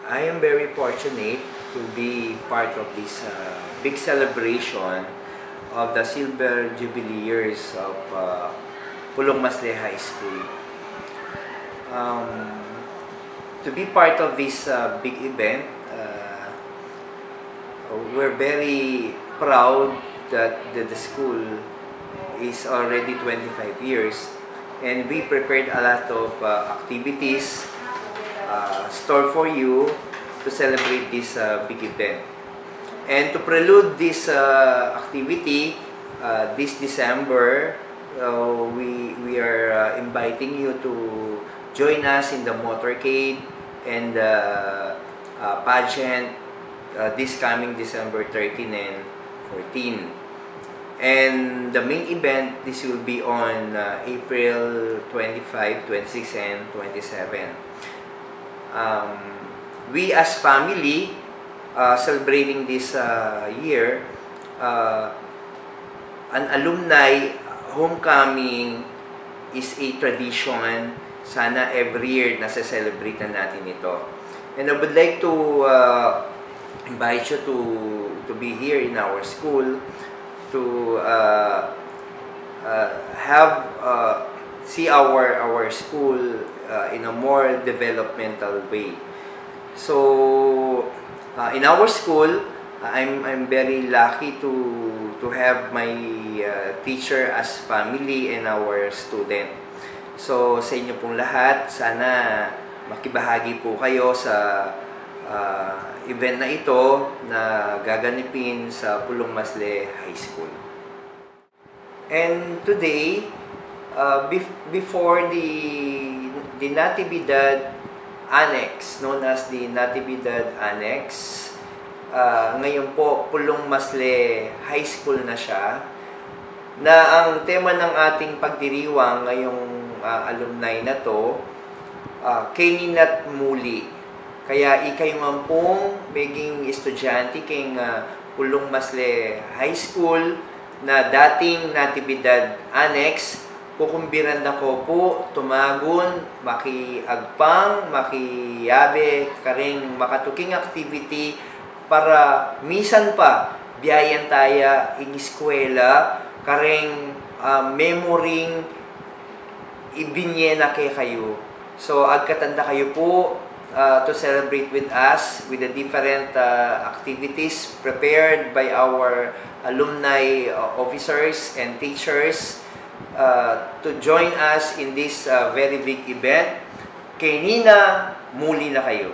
I am very fortunate to be part of this big celebration of the Silver Jubilee years of Pulong Masle High School. To be part of this big event, we're very proud that the school is already 25 years, and we prepared a lot of activities stored for you to celebrate this big event. And to prelude this activity, this December, we are inviting you to join us in the motorcade and pageant this coming December 13 and 14. And the main event, this will be on April 25, 26, and 27. We as family, celebrating this year, an alumni homecoming is a tradition. Sana every year nasa-celebrate na natin ito. And I would like to invite you to be here in our school to see our school in a more developmental way. So in our school, I'm very lucky to have my teacher as family and our student. So sa inyo pong lahat, sana makibahagi po kayo sa event na ito na gaganipin sa Pulong Masle High School. And today, before the Natividad Annex, known as the Natividad Annex, ngayon po Pulong Masle High School na siya, na ang tema ng ating pagdiriwang ngayong alumni na to, Keninat Muli. Kaya ikay man pong maging estudyante kay Pulong Masle High School na dating Natividad Annex, kukumbiran na ko po, tumagon, makiagpang, makiyabe, karing makatuking activity para misan pa biyayan taya ing eskwela, karing memorying ibinye na kayo. So, agkatanda kayo po to celebrate with us with the different activities prepared by our alumni officers and teachers to join us in this very big event. Kenina, muli na kayo.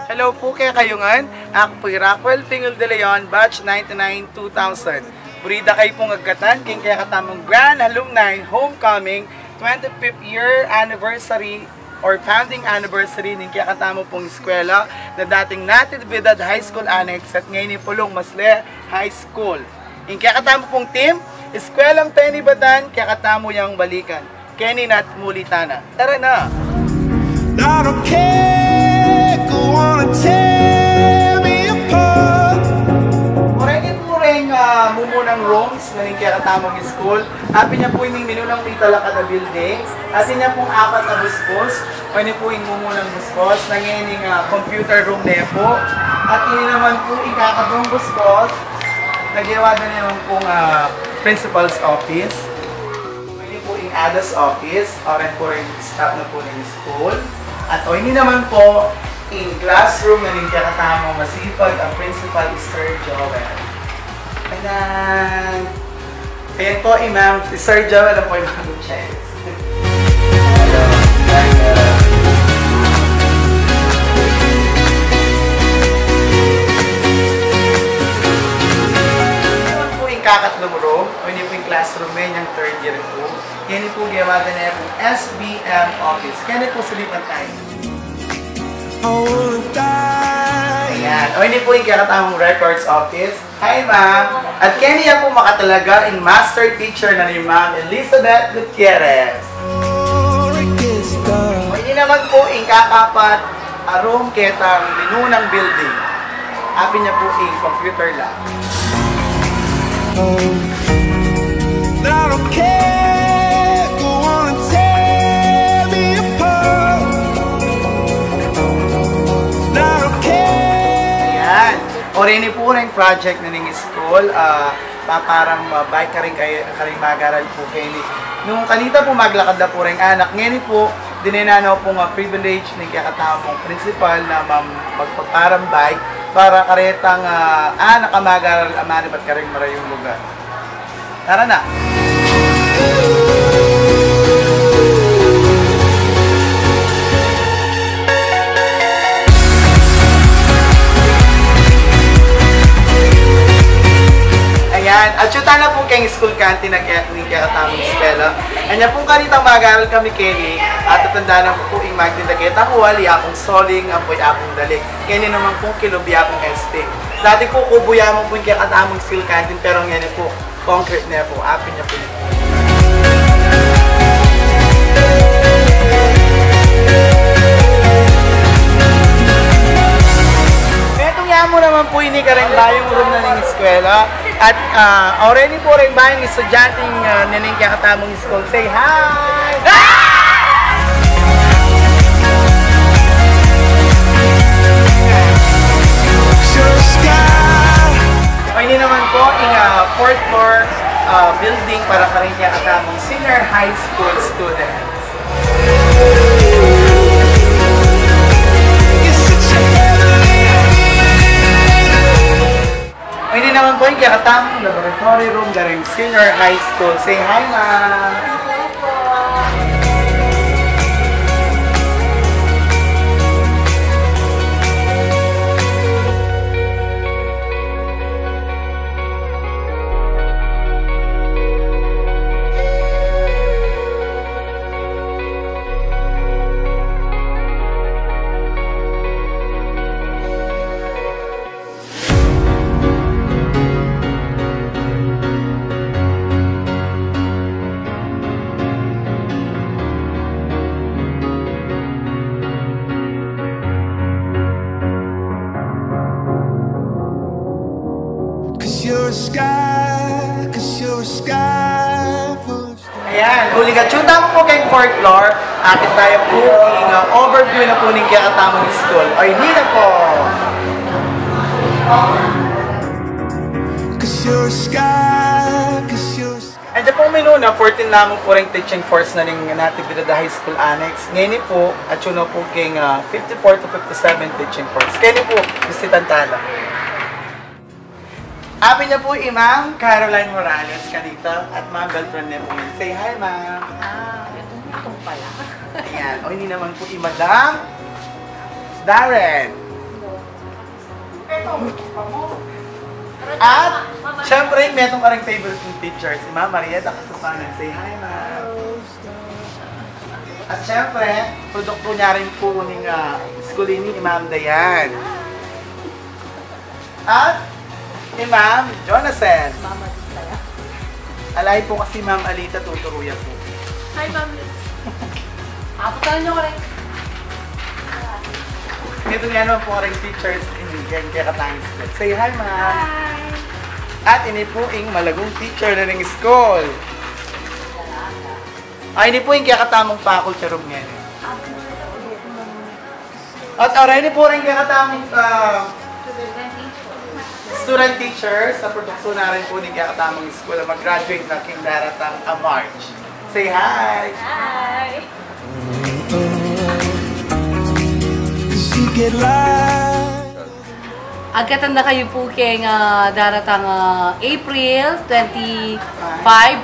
Hello po kaya kayungan, ako po Rockwell Tingol de Leon, batch 99-2000. Burida kayo pong agkatan, king kaya katamong Grand Alumni Homecoming 25th year anniversary or founding anniversary ng kaya katamo pong eskwela na dating Natividad High School Annex at ngayon ni Pulong Masle High School. Yung kaya katamo pong team, Eskwelang Penibatan, kaya katamo yung balikan. Keninat Muli tana. Tara na! I don't care, go on and tear me apart. Murenit mo rin mumunang rooms na kaya katamang school. Happy niya po yung minulang pitala kada building. Atin niya pong 4 na buskos. O niya po yung mumunang buskos. Nangyayang computer room na po. At ini naman po ikakabong buskos. Nagyawagan niya naman pong principal's office. O niya po yung ADA's office. O rin po yung staff na po ng school. At o hindi naman po, in classroom na rin katamang masipag ang principal is Sir Joel. Ayan! Ayan po, ma'am. Si Sir Joel ang po yung mga Gutierrez. Hello. Hello. Ayan po yung kakatlong room, o hindi po yung classroom ngayon, yung 3rd year po. Yan po gawagan na yung SBM office. Kaya po sulipan tayo. Ayan. O hindi po yung kakatamang records office. Hi ma'am. At kaya po makatalaga in master teacher na ni Ma'am Elizabeth Gutierrez. naman po ing kakapat room ketang minunang building. Api niya po ing computer lab. That I don't care, go on and tear me apart. That I don't care. Ayan. O rin po rin project na ning school. Parang bike ka rin magaral po kayo. Nung kanita po maglakad na po rin anak, ngayon po, dinenanaw po nga privilege ng kakatawang principal na magpaparang bike para karetang nakamagaral amani ba't ka rin marayong lugar. Tara na! Ayan, at yung na po kayong school canteen na kakatamang espela. Anya pong kanitang mag-aaral kami Kenny at tatanda na po yung magtindageta ko wali akong soling, apoy akong dalik. Kenny naman pong kilubi akong este. Dati po kubuya mo po yung kakatamang school canteen pero ngayon po concrete na po, apin niya po. Mo naman po ini ka rin ba yung room na ng eskwela at already po rin ba yung estudyanteng naning kakatamang school. Say hi! O ini naman po yung 4th floor building para ka rin kakatamang senior high school students. Hindi naman po yung kakatamang laboratory room garing senior high school. Say hi, ma'am! Ayan, huling at yung tama po kayong 4th floor, atin tayo po yung overview na po ng kakatamang school. O hindi na po! Andiyan po menu na 14 lamang po rin teaching course na ng Natividad High School Annex. Ngayon po, at yun po kayong 54 to 57 teaching course. Ngayon po, gusto tantala. Api niya po Ma'am Caroline Morales kanita at Ma'am Beltran niya po. Say hi, Ma'am. Itong pala. Ayan. O hindi naman po Madam Darren. At syempre, metong karang favorite kong teacher, si Ma'am Marieta Kasupanan. Say hi, Ma'am. At syempre, produkto niya rin po ng school ni Ma'am Dayan. At ni Ma'am Jonathan. Mama Lisa. Alay po kasi Ma'am Alita tuturuyan po. Hi, Ma'am Liz. Aputan niyo ko rin. Ito nga naman po rin teachers in Kakatamang School. Say hi, Ma'am. Hi. At ini po yung malagong teacher na ng school. Ay, ini po yung Kakatamang faculty room ngayon. At ini po rin Kakatamang student teachers na produkto na rin po ni Kakatamang School na mag-graduate na king daratang March. Say hi! Hi! Agkatanda kayo po kay daratang April 25,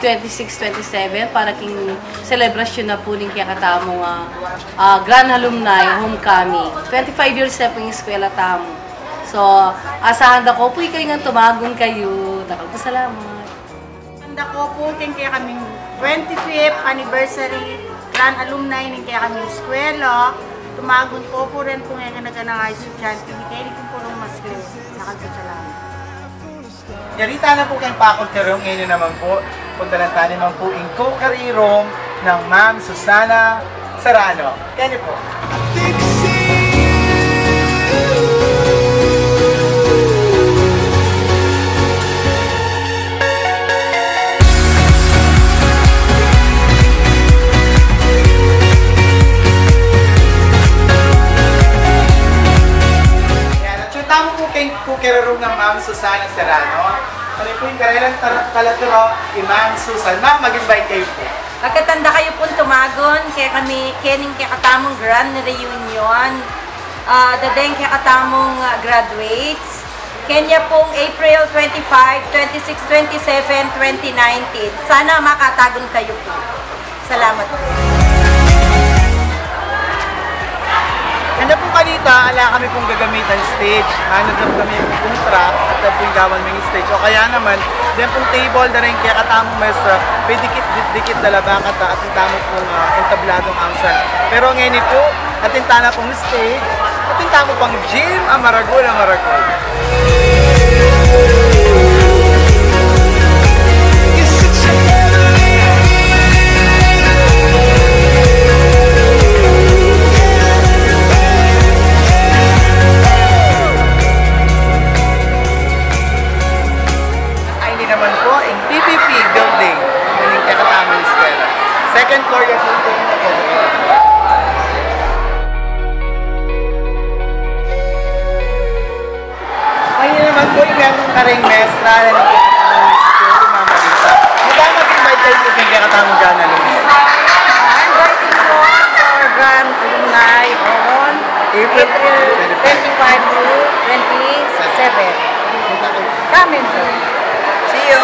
26, 27 para king celebration na po ng Kakatamong Grand Alumni Homecoming. 25 years na po yung eskwela tamo. So, asahan ko po kayo nga tumagon kayo. Salamat. Handa ko po kaya kaming 25th anniversary Grand Alumni ng kaya kaming eskwela. Tumagon po rin po ngayon na nga estudyante. Kaya ko po nung mas clear. Nakagpasalamat. Yarita na po kayong faculty room. Ngayon naman po, punta lang tayo naman po yung co-career room ng Ma'am Susana Serrano. Kenny po. Think I see you. Yan. At yung tamo po kay kukirarong ng Ma'am Susana Serrano. Ano po yung karelang talaturo, Ma'am Susan. Ma'am, mag-invite kayo po. Pagkatanda kayo pong tumagon, kaya kami, kening kaya katamong grand reunion, dadeng kaya katamong graduates, Kenya pong April 25, 26, 27, 2019. Sana makatagon kayo po. Salamat po. Ano po kanita, ala kami pong gagamitan stage. Ano na po kami yung kontra at po yung gawan may stage. O kaya naman, din pong table na rin kaya katamong mesra, may dikit na labang at yung tamang pong entabladong angsan. Pero ngayon po, ating tana pong stage, ating tamang pang gym, amaragol. You're such a heavenly Ay, hindi naman po, yung PPP building, yung kaya katamang eskwela. Second floor yung building na po. Ayun naman po yung ganong karing mestra na nagkakatamang school, Mama Lisa. Hindi ba mag-invite kayo po yung kakatamang gana lumis? I'm writing po for grand alumni on April 25 to 27. Come in, sir. See you!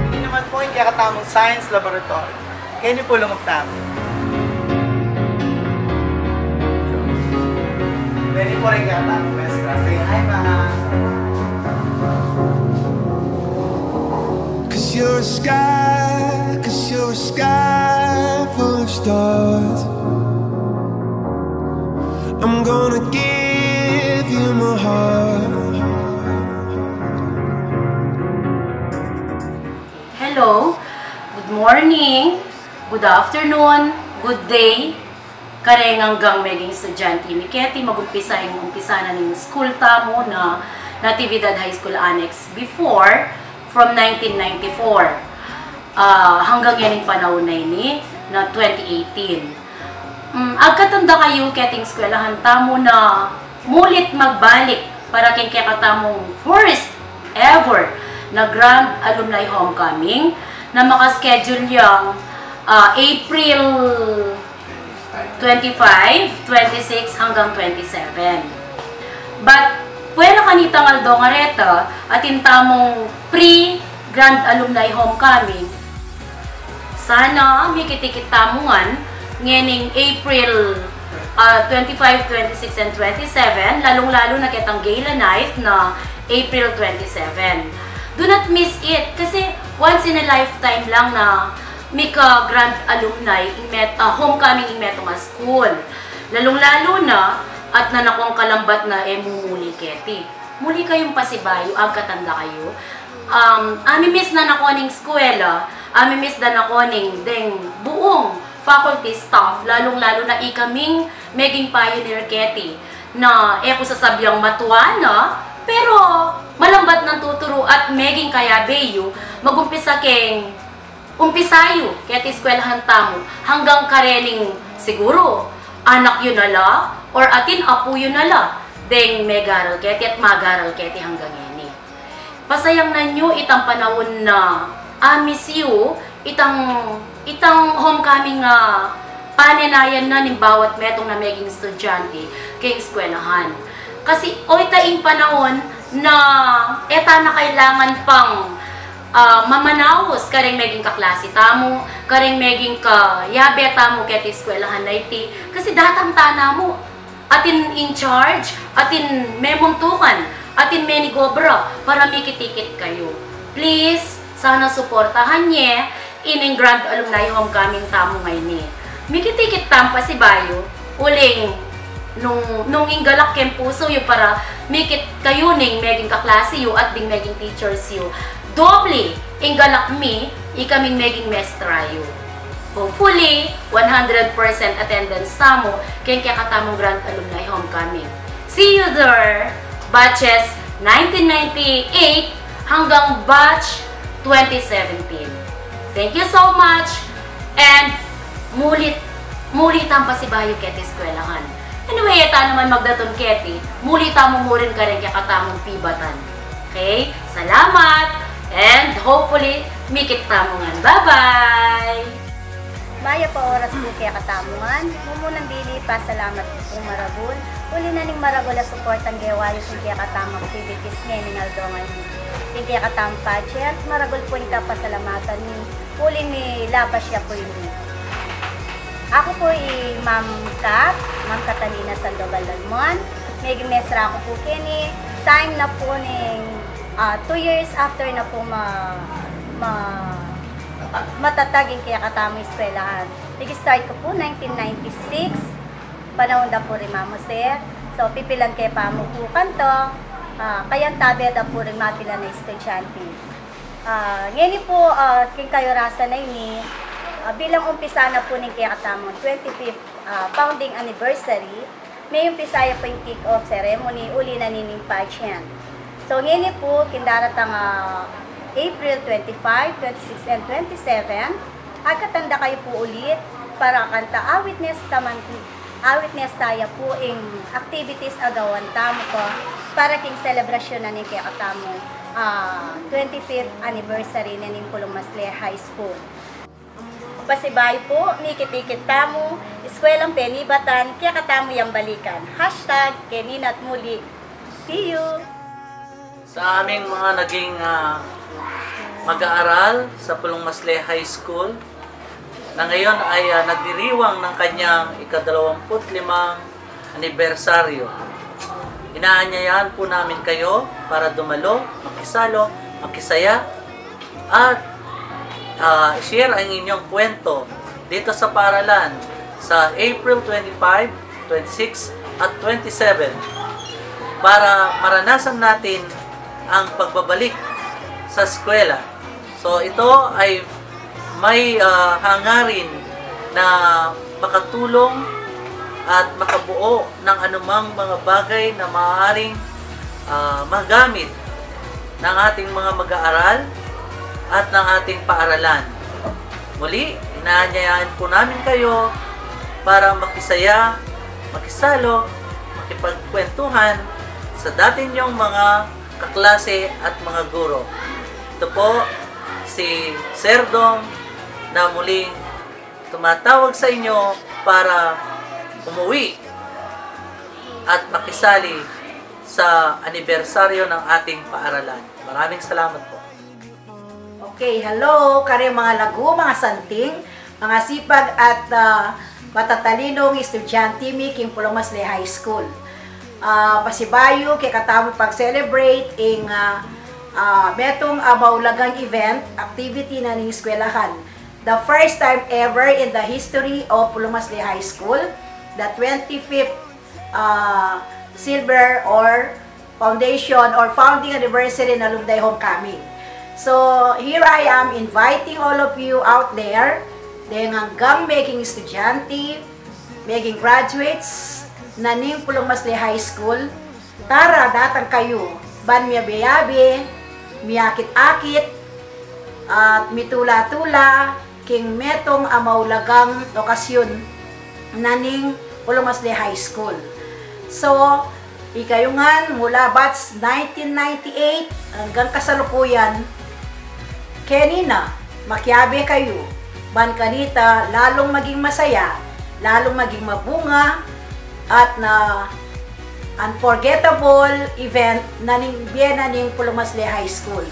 Hindi naman po yung kakatamang science laboratory. Kaya niyo po lumagtama. Pwede po rin kakatamang mestra. Say hi, Ma! Cause you're a sky full of stars. I'm gonna give you my heart. Hello, good morning, good afternoon, good day. Kareng hanggang maging estudyante ni Ketty, umpisa na ng school tamo na Natividad High School Annex before, from 1994. Hanggang yaning panahon na ini, na 2018. Agkatanda kayo, Ketting eskwelahan tamo na mulit magbalik para kay katamong first ever na Grand Alumni Homecoming na makaschedule yung April 25, 26 hanggang 27. But puwera kanita ngaldo nga reta atin tamong pre-Grand Alumni Homecoming. Sana may kitikit tamungan ngening April 25, 26, and 27, lalong-lalo na kitang gala night na April 27. Do not miss it kasi once in a lifetime lang na may ka-grand alumni homecoming in Metong School. Lalong-lalo na at nanakong kalambat na mumuli Ketty. Muli kayong pasibayo, agkatanda kayo. Miss na nakoning eskwela, miss na nakoning deng buong faculty staff, lalong-lalo na ikaming maging pioneer Ketty na ko sasabyang matuwa na, pero malambat ng tuturo at maging kayabeyo, magumpisa keng umpisayo, Ketty eskwelahan tamo, hanggang kareling siguro, anak yun nala, or atin apo yun nala, deng megaral Ketty at magaral Ketty hanggang ini. Pasayang na nyo itang panahon na miss you, itang homecoming nga panenayan na ng bawat metong na maging estudyante kay eskwelahan. Kasi itaing panahon na eta na kailangan pang mamanaos kareng maging kaklase tamo, kareng maging kayabe tamo ket eskwelahan na iti. Kasi datang tana mo, atin in charge, atin memuntukan, atin menigobra para mikitikit kayo. Please, sana suportahan niya ining Grand Alumni Homecoming tamo ngayon ni. Mikitikit tampa si Bayo, uling nung inggalak kem puso yu para mikit kayo ning meging kaklase yu at ding meging teachers yu. Doble inggalak mi ikaming meging mestra yu. Hopefully, 100% attendance tamo kaya katamong Grand Alumni Homecoming. See you there, batches 1998 hanggang batch 2017. Thank you so much, and mulit ang pasibayo keti eskwelahan. Anyway, ita naman magdaton keti, mulita mo rin ka rin katamong pibatan. Okay? Salamat, and hopefully, mikit tamungan. Bye-bye! Maya pa oras po kaya katamungan, mumunang dili pa salamat po maragul, uli na ning maragul na support ang gawayo kung kaya katamang activities ngayon ng aldongan ni kaya katamang pageant, maragul po nika pasalamatan ni uli ni labas siya po ini. Ako po Ma'am Catalina Sandoval Lalmon, may mesra ako po kini, time na po ning 2 years after na po matatagin kaya katamang eskwelahan. Nag-start ko po 1996, panahon da po rin mamuse. So, pipilan kaya pamukukan to, kayang tabi da po rin mapilan na estudyante. Ngayon po, king kayo rasa na ini, bilang umpisa na po ng kaya katamang 25th founding anniversary, may umpisaya po yung kick-off ceremony, uli na nining pageant. So, ngayon po, kindaratang April 25, 26, and 27, agkatanda kayo po ulit para kanta awitness tayo po ing activities agawan tamo ko para king celebration na ni kaya katamo 25th anniversary na ning Pulong Masle High School. Pasibay po, mikit-ikit tamo, Eskwelang Penibatan, kaya katamo yung balikan. Hashtag Keninat muli. See you! Sa aming mga naging mag-aaral sa Pulong Masle High School na ngayon ay nagdiriwang ng kanyang ika-25 anibersaryo. Inaanyayahan po namin kayo para dumalo, makisalo, makisaya at share ang inyong kwento dito sa paaralan sa April 25, 26 at 27 para maranasan natin ang pagbabalik sa eskwela. So ito ay may hangarin na makatulong at makabuo ng anumang mga bagay na maaaring magamit ng ating mga mag-aaral at ng ating paaralan. Muli, inaanyayahan po namin kayo para makisaya, makisalo, makipagkwentuhan sa dati niyong mga kaklase at mga guro. Ito po si Sir Dong na muling tumatawag sa inyo para umuwi at makisali sa anibersaryo ng ating paaralan. Maraming salamat po. Okay, hello kare mga lagu, mga santing, mga sipag at matatalinong estudyante mi king Pulong Masle High School. Pasibayo kay katamo pag-celebrate ing metong maulagang event, activity na ning eskwelahan. The first time ever in the history of Pulong Masle High School, the 25th silver or foundation or founding anniversary na Alumni Homecoming. So, here I am inviting all of you out there, hanggang making estudyante, making graduates, na ning Pulong Masle High School, tara datang kayo, ban miyabe-yabe, miyakit-akit, at mitula-tula, king metong maulagang okasyon na ning Pulong Masle High School. So, ikayungan mula batch 1998 hanggang kasalukuyan, kenina, makiabe kayo, ban kanita, lalong maging masaya, lalong maging mabunga, at na unforgettable event na ning biyena ning Pulong Masle High School.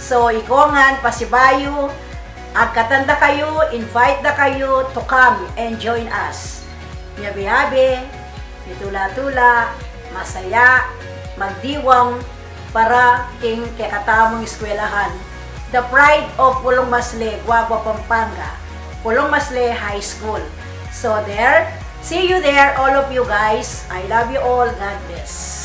So, ikongan, pasibayo, at katanda kayo, invite na kayo to come and join us. Miyabi-yabi, mitula-tula, masaya, magdiwang, para king kakatamong eskwelahan. The pride of Pulong Masle, Guagua, Pampanga, Pulong Masle High School. So there, see you there, all of you guys. I love you all. God bless.